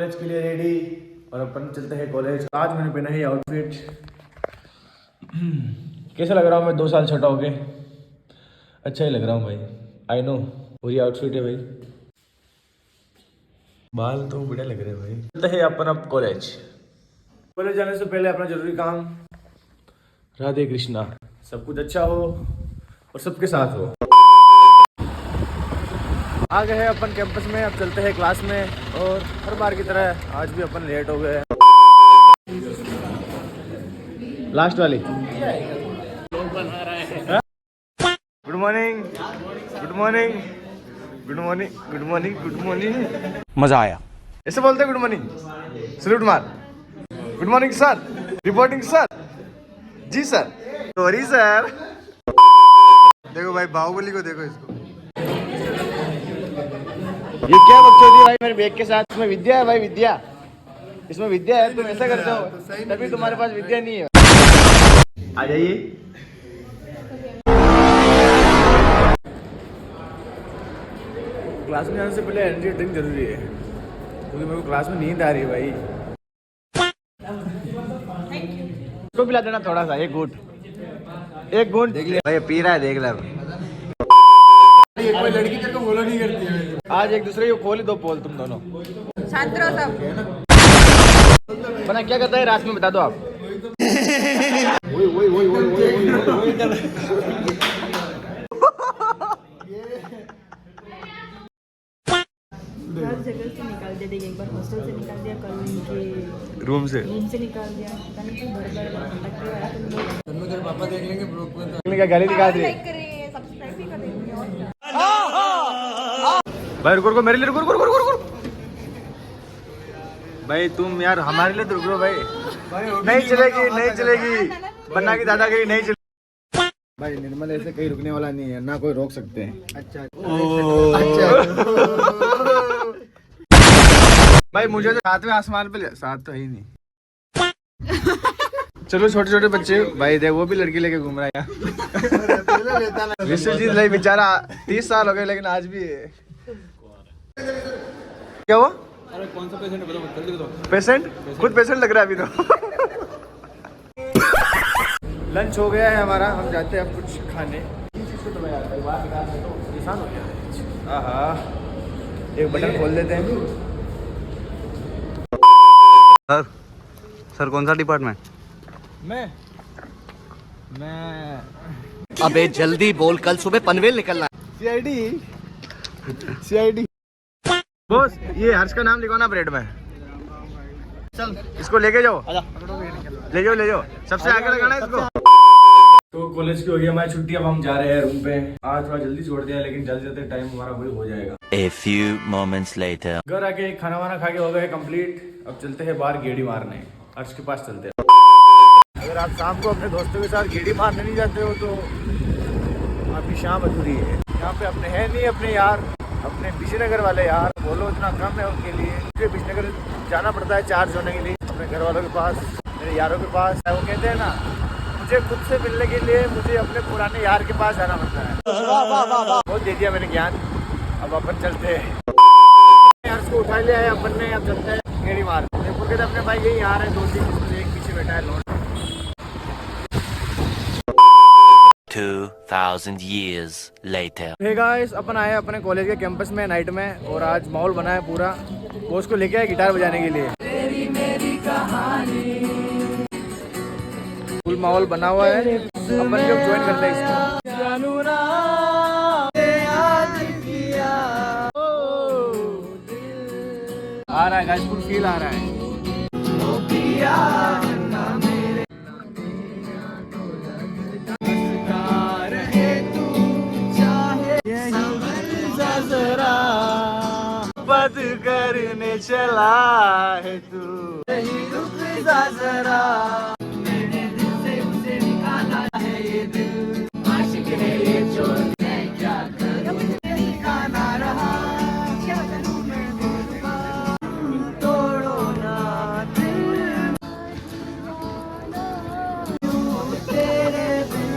College के लिए ready और अपन चलते हैं कॉलेज। आज मैंने पहना है आउटफिट। कैसा लग रहा हूँ मैं 2 साल छोटा हो गए? अच्छा ही लग रहा हूँ भाई, आई नो। पूरी आउटफिट है भाई, बाल तो बड़े लग रहे हैं भाई। चलते हैं अपन अब कॉलेज। कॉलेज जाने से पहले अपना जरूरी काम, राधे कृष्णा, सब कुछ अच्छा हो और सबके साथ हो। आ गए हैं अपन कैंपस में, अब चलते हैं क्लास में। और हर बार की तरह आज भी अपन लेट हो गए। लास्ट वाली good morning, good morning, good morning, good morning, good morning. मजा आया। ऐसे बोलते गुड मॉर्निंग, सैल्यूट मार। Good morning sir, reporting sir. जी सर, सॉरी सर। देखो भाई बाहुबली को देखो, इसको ये क्या बकचोदी भाई मेरे बैग के साथ? इसमें विद्या है भाई, विद्या। इसमें विद्या है, तुम ऐसा करते हो तभी तुम्हारे पास विद्या नहीं है। आ जाइए। क्लास में जाने से पहले एनर्जी ड्रिंक जरूरी है, क्योंकि मेरे को क्लास में नींद आ रही है भाई। इसको पिला देना थोड़ा सा, एक घूंट, एक घूंट। देख ले भाई, पी रहा है, देख ले। कोई लड़की तेरे को फॉलो नहीं करती है। आज एक दूसरे को खोल ही दो पोल तुम दोनों। शांत रहो सब। बना क्या करता है रात में, बता दो आप। हर जगह से निकाल दिया, एक बार हॉस्टल से निकाल दिया, कल उनके रूम से निकाल दिया। पता नहीं क्यों भर भटकते हो तुम लोग। तेरे पापा देख लेंगे ब्लॉग में। क्या गाली निकाल दी लाइक करें, सब्सक्राइब भी करें और क्या। भाई रुको रुको, मेरे लिए रुको रुको रुको रुको। भाई तुम यार हमारे लिए तो रुको भाई। नहीं चलेगी, नहीं चलेगी, बन्ना की दादागिरी नहीं चलेगी भाई। निर्मल ऐसे कहीं रुकने वाला नहीं है, ना कोई रोक सकते हैं। अच्छा भाई मुझे तो सातवें आसमान पे साथ तो है ही नहीं। चलो छोटे छोटे बच्चे भाई, देख वो भी लड़की लेके घूम रहा है यार। विश्वजीत भाई बेचारा 30 साल हो गए लेकिन आज भी क्या हुआ? अरे कौन सा पेशेंट है बताओ, जल्दी बताओ। पेशेंट? खुद पेशेंट लग रहा है अभी तो। लंच हो गया है हमारा, हम जाते हैं अब कुछ खाने। आसान हो गया। आहा, एक बटन खोल देते हैं। सर कौन सा डिपार्टमेंट? मैं अबे जल्दी बोल, कल सुबह पनवेल निकलना है। सीआईडी बॉस, ये हर्ष का नाम लिखो ना ब्रेड में। चल इसको लेके जाओ, ले जाओ ले जाओ, सबसे आगे लगाना है इसको। तो कॉलेज की हो गई हमारी छुट्टी, अब हम जा रहे हैं रूम पे। आज थोड़ा जल्दी छोड़ दिया लेकिन जल्दी जल्दी टाइम हमारा वही हो जाएगा। A few moments later. घर आके खाना वाना खा के हो गए कंप्लीट। अब चलते हैं बाहर गेड़ी मारने, हर्ष के पास चलते हैं। अगर आप शाम को अपने दोस्तों के साथ गेड़ी मारने नहीं जाते हो तो आपकी शाम अधूरी है। यहाँ पे अपने हैं नहीं अपने यार, अपने विजयनगर वाले यार बोलो इतना कम है उनके लिए। मुझे विजयनगर जाना पड़ता है चार्ज होने के लिए, अपने घर वालों के पास, मेरे यारों के पास। वो कहते हैं ना, मुझे खुद से मिलने के लिए मुझे अपने पुराने यार के पास जाना पड़ता है। बहुत दे दिया मैंने ज्ञान, अब अपन चलते हैं। यार उसको उठा लिया है अपन ने, अब चलते हैं गेड़ी मार। जयपुर के अपने भाई यही आ रहे हैं, 2-3 एक पीछे बैठा है load. 2000 years later. Hey guys, अपन आए अपने कॉलेज के कैंपस में नाइट में, और आज माहौल बना है पूरा। बॉस को लेके आए गिटार बजाने के लिए। फुल माहौल बना हुआ है, अपन जब ज्वाइन करते हैं इसको। आ रहा है गाइस, फुल फील आ रहा है। बद करने चला है तू, नहीं रुक जा जरा। मैंने दिल से उसे निकाला है ये दिल, आशिक है ये चोर, मैं क्या करूं, ठिकाना रहा, क्या करूं मैं दिलवा, तोड़ो ना दिल, तेरे बिन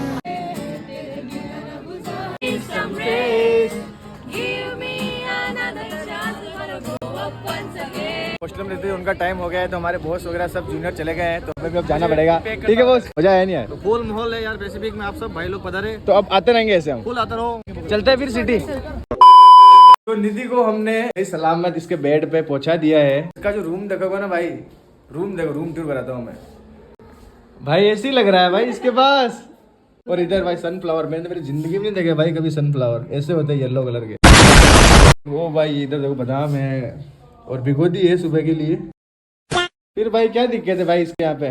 हॉस्टल में रहते थे, उनका टाइम हो गया है, तो हमारे बॉस वगैरह सब जूनियर चले गए हैं, तो हमें भी अब जाना पड़ेगा। ठीक है बॉस, मजा आया नहीं आया? फुल माहौल है यार पैसिफिक में, आप सब भाई लोग पधारे, तो अब आते रहेंगे ऐसे हम, फुल आता रहो। चलते हैं फिर सिटी। तो निधि को हमने सलामत इसके बेड पे पहुंचा दिया है। इसका जो रूम देखोगे ना भाई, रूम देखो, रूम टूर कराता हूँ मैं भाई, ऐसी लग रहा है भाई इसके पास। और इधर भाई सनफ्लावर, मैंने मेरी जिंदगी में नहीं देखे भाई कभी सनफ्लावर ऐसे होते हैं येलो कलर के। वो भाई इधर देखो बादाम है और भिगो दी है सुबह के लिए। फिर भाई क्या दिक्कत है भाई इसके यहाँ पे?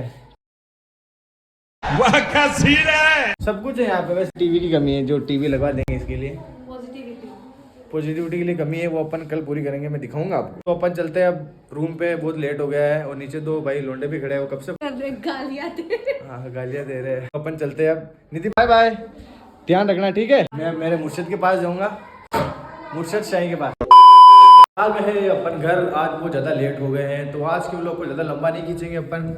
वाह क्या सीन है, सब कुछ है यहाँ पे। बस टीवी की कमी है, जो टीवी लगवा देंगे इसके लिए। पॉजिटिविटी के लिए कमी है, वो अपन कल पूरी करेंगे, मैं दिखाऊंगा आपको। तो अपन चलते हैं अब रूम पे, बहुत लेट हो गया है और नीचे दो भाई लोंडे भी खड़े हैं, वो कब से गालियां दे रहे हैं। अपन चलते हैं अब। निधि बाय बाय, ध्यान रखना ठीक है। मैं मेरे मुर्शिद के पास जाऊंगा, मुर्शिद शाही के पास। आ गए अपन घर, आज बहुत ज़्यादा लेट हो गए हैं, तो आज के व्लॉग को ज़्यादा लंबा नहीं खींचेंगे अपन,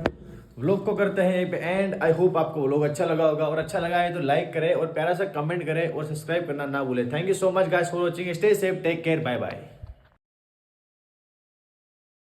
व्लॉग को करते हैं यहीं पे एंड। आई होप आपको व्लॉग अच्छा लगा होगा, और अच्छा लगा है तो लाइक करें और प्यारा सा कमेंट करें और सब्सक्राइब करना ना भूलें। Thank you so much guys for watching, stay safe, take care, bye bye.